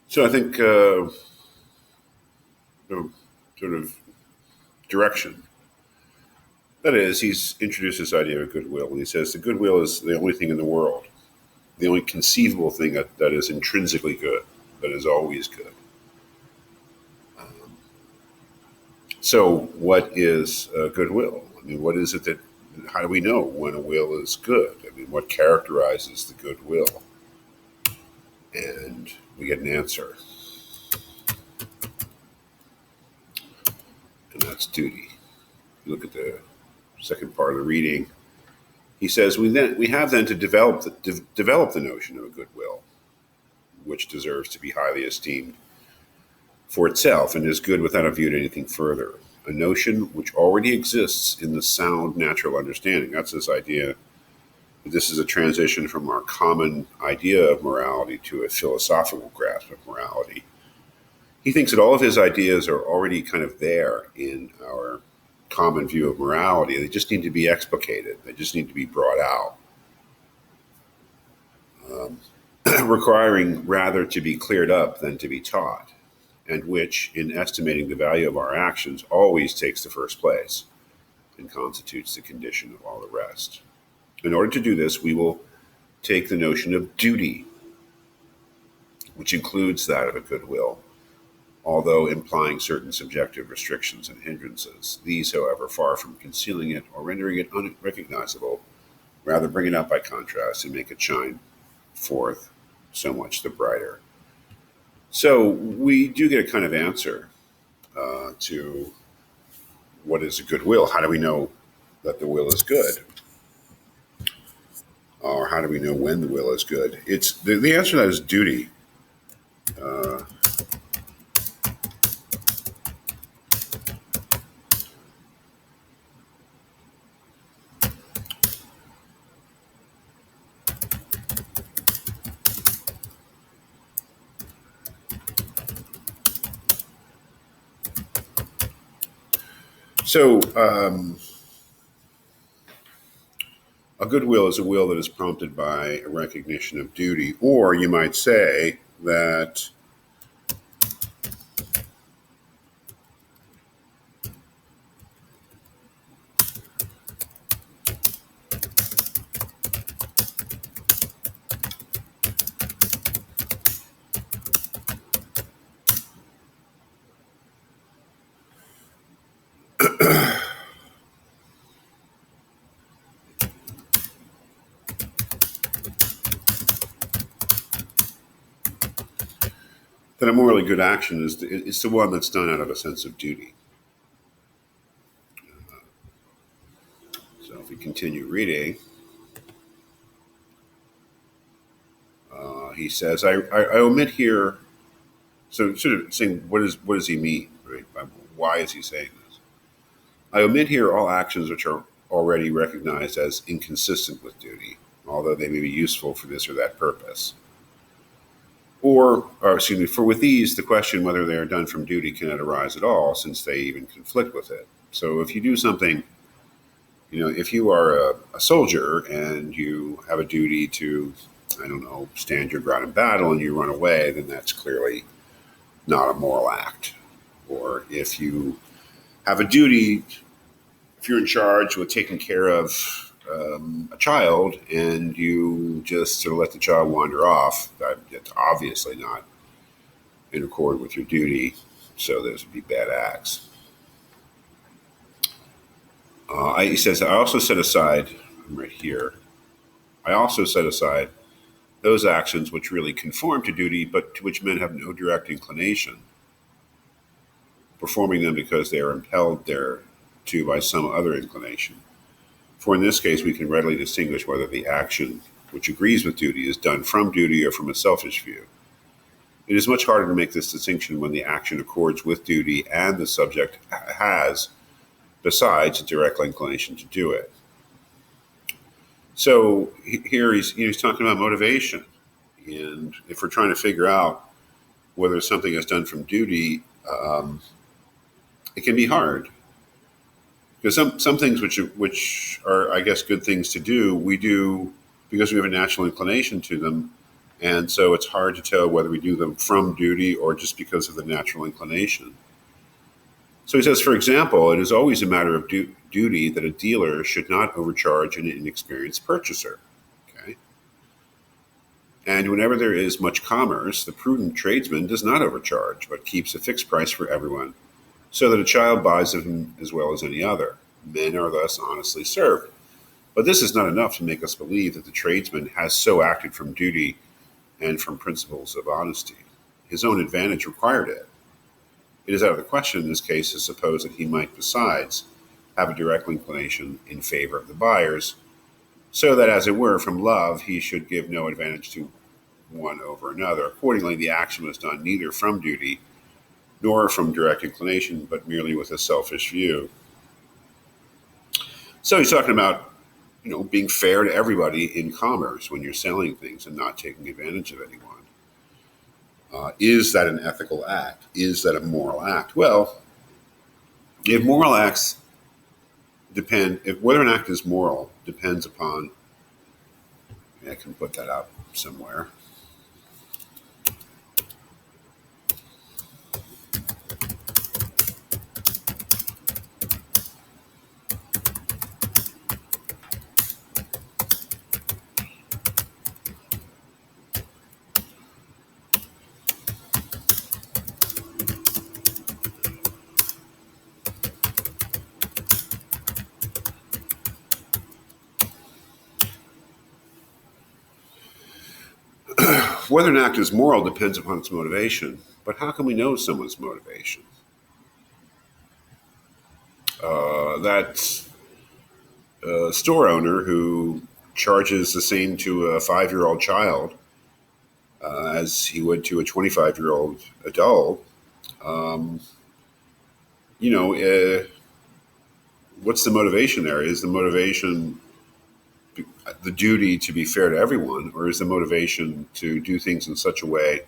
So I think the sort of direction. That is, he's introduced this idea of goodwill, and he says the goodwill is the only thing in the world, the only conceivable thing that is intrinsically good, that is always good. So, what is goodwill? I mean, what is it that? How do we know when a will is good? I mean, what characterizes the goodwill? And we get an answer, and that's duty. You look at the second part of the reading. He says we have then to develop the notion of a goodwill, which deserves to be highly esteemed for itself and is good without a view to anything further. A notion which already exists in the sound natural understanding. That's this idea that this is a transition from our common idea of morality to a philosophical grasp of morality. He thinks that all of his ideas are already kind of there in our common view of morality. They just need to be explicated. They just need to be brought out, requiring rather to be cleared up than to be taught, and which, in estimating the value of our actions, always takes the first place and constitutes the condition of all the rest. In order to do this, we will take the notion of duty, which includes that of a goodwill, although implying certain subjective restrictions and hindrances. These, however, far from concealing it or rendering it unrecognizable, rather bring it out by contrast and make it shine forth so much the brighter. So we do get a kind of answer to what is a good will. How do we know that the will is good? Or how do we know when the will is good? It's the answer to that is duty. Uh, so a good will is a will that is prompted by a recognition of duty, or you might say that a morally good action is the one that's done out of a sense of duty. So if we continue reading, he says, I omit here. So sort of saying, what does he mean? Right? Why is he saying this? I omit here all actions which are already recognized as inconsistent with duty, although they may be useful for this or that purpose. Or excuse me, for with these, the question whether they are done from duty cannot arise at all, since they even conflict with it. So if you do something, if you are a soldier and you have a duty to, I don't know, stand your ground in battle and you run away, then that's clearly not a moral act. Or if you have a duty, if you're in charge with taking care of a child and you just sort of let the child wander off, that's obviously not in accord with your duty. So those would be bad acts. He says, I also set aside, I'm right here, I also set aside those actions which really conform to duty, but to which men have no direct inclination, performing them because they are impelled thereto by some other inclination. For in this case, we can readily distinguish whether the action which agrees with duty is done from duty or from a selfish view. It is much harder to make this distinction when the action accords with duty and the subject has, besides, a direct inclination to do it. So here he's talking about motivation. And if we're trying to figure out whether something is done from duty, it can be hard. Because some things which are, I guess, good things to do, we do because we have a natural inclination to them, And so it's hard to tell whether we do them from duty or just because of the natural inclination. So he says, for example, it is always a matter of duty that a dealer should not overcharge an inexperienced purchaser. Okay? And whenever there is much commerce, the prudent tradesman does not overcharge, but keeps a fixed price for everyone, so that a child buys of him as well as any other. Men are thus honestly served. But this is not enough to make us believe that the tradesman has so acted from duty and from principles of honesty. His own advantage required it. It is out of the question in this case to suppose that he might, besides, have a direct inclination in favor of the buyers, so that, as it were, from love, he should give no advantage to one over another. Accordingly, the action was done neither from duty nor from direct inclination, but merely with a selfish view. So he's talking about, being fair to everybody in commerce when you're selling things and not taking advantage of anyone. Is that an ethical act? Is that a moral act? Well, if moral acts if whether an act is moral depends upon, I can put that up somewhere. Whether an act is moral depends upon its motivation, but how can we know someone's motivation? That store owner who charges the same to a 5-year-old child as he would to a 25-year-old adult, um, what's the motivation there? Is the motivation the duty to be fair to everyone, or is the motivation to do things in such a way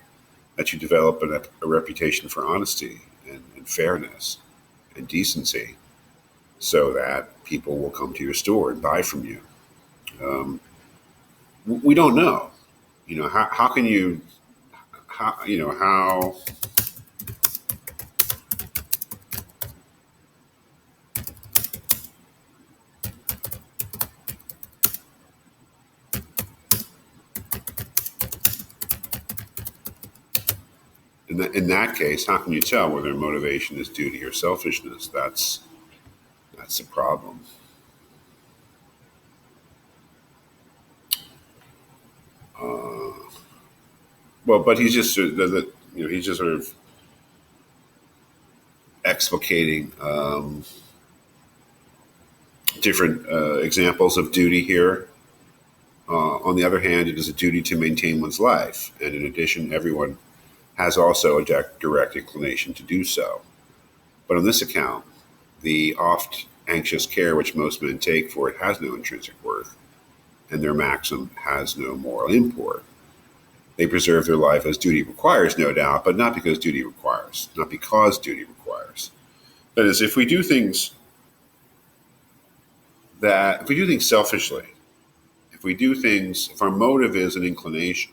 that you develop a reputation for honesty and fairness and decency so that people will come to your store and buy from you? We don't know. How can you, how, in that case, how can you tell whether motivation is duty or selfishness? That's the problem. Uh, well, but he's just he's just sort of explicating different examples of duty here. On the other hand, it is a duty to maintain one's life, and in addition, everyone has also a direct inclination to do so. But on this account, the oft anxious care which most men take for it has no intrinsic worth, and their maxim has no moral import. They preserve their life as duty requires, no doubt, but not because duty requires, not because duty requires. That is, if we do things selfishly, if our motive is an inclination,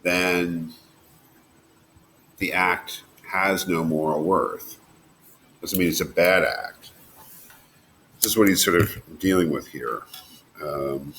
then the act has no moral worth. Doesn't mean it's a bad act. This is what he's sort of dealing with here. Um,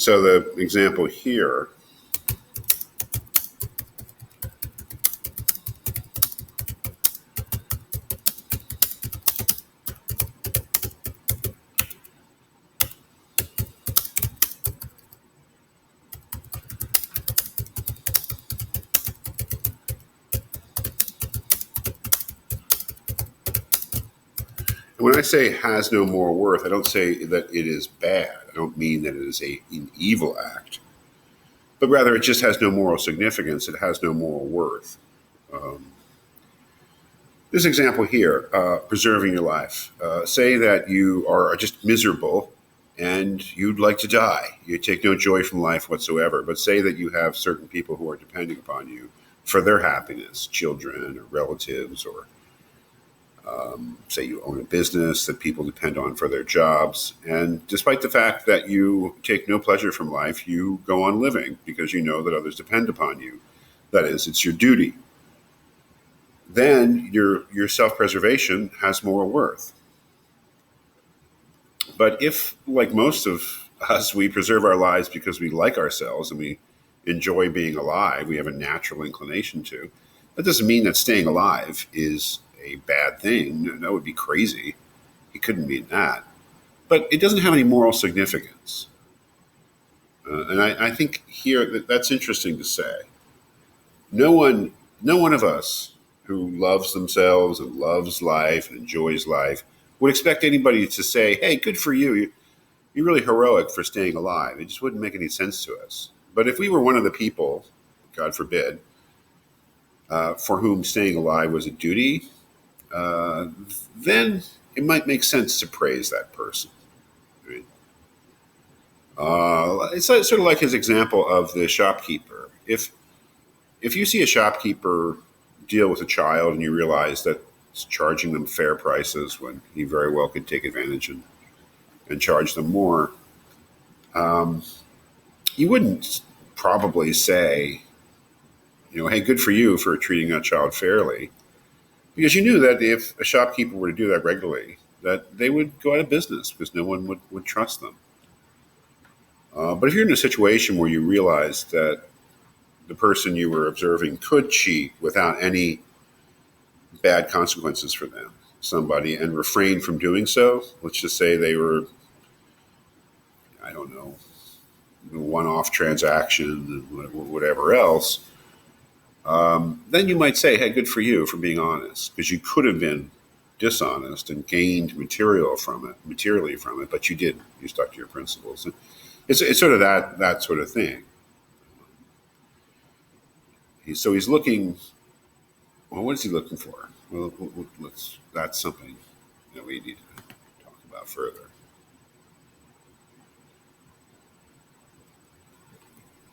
so the example here, when I say has no moral worth, I don't say that it is bad. I don't mean that it is an evil act. but rather it just has no moral significance. It has no moral worth. Um, this example here, preserving your life. Say that you are just miserable and you'd like to die. You take no joy from life whatsoever. But say that you have certain people who are depending upon you for their happiness, children or relatives, or say you own a business that people depend on for their jobs. And despite the fact that you take no pleasure from life, you go on living because you know that others depend upon you. That is, it's your duty. Then your self-preservation has moral worth. But if, like most of us, we preserve our lives because we like ourselves and we enjoy being alive, we have a natural inclination to, that doesn't mean that staying alive is a bad thing. That would be crazy. It couldn't mean that. But it doesn't have any moral significance. And I think here that's interesting to say. No one of us who loves themselves and loves life and enjoys life would expect anybody to say, "Hey, good for you. You're really heroic for staying alive." It just wouldn't make any sense to us. But if we were one of the people, God forbid, for whom staying alive was a duty, uh, then it might make sense to praise that person. Right? It's sort of like his example of the shopkeeper. If you see a shopkeeper deal with a child and you realize that it's charging them fair prices when he very well could take advantage and charge them more, um, you wouldn't probably say, hey, good for you for treating that child fairly, because you knew that if a shopkeeper were to do that regularly, that they would go out of business because no one would trust them. But if you're in a situation where you realize that the person you were observing could cheat without any bad consequences for them, somebody, and refrain from doing so, let's just say they were, I don't know, one-off transaction, whatever else, then you might say, hey, good for you for being honest, because you could have been dishonest and gained materially from it, but you didn't. You stuck to your principles. And it's sort of that sort of thing. So he's looking. Well, what is he looking for? Well, that's something that we need to talk about further.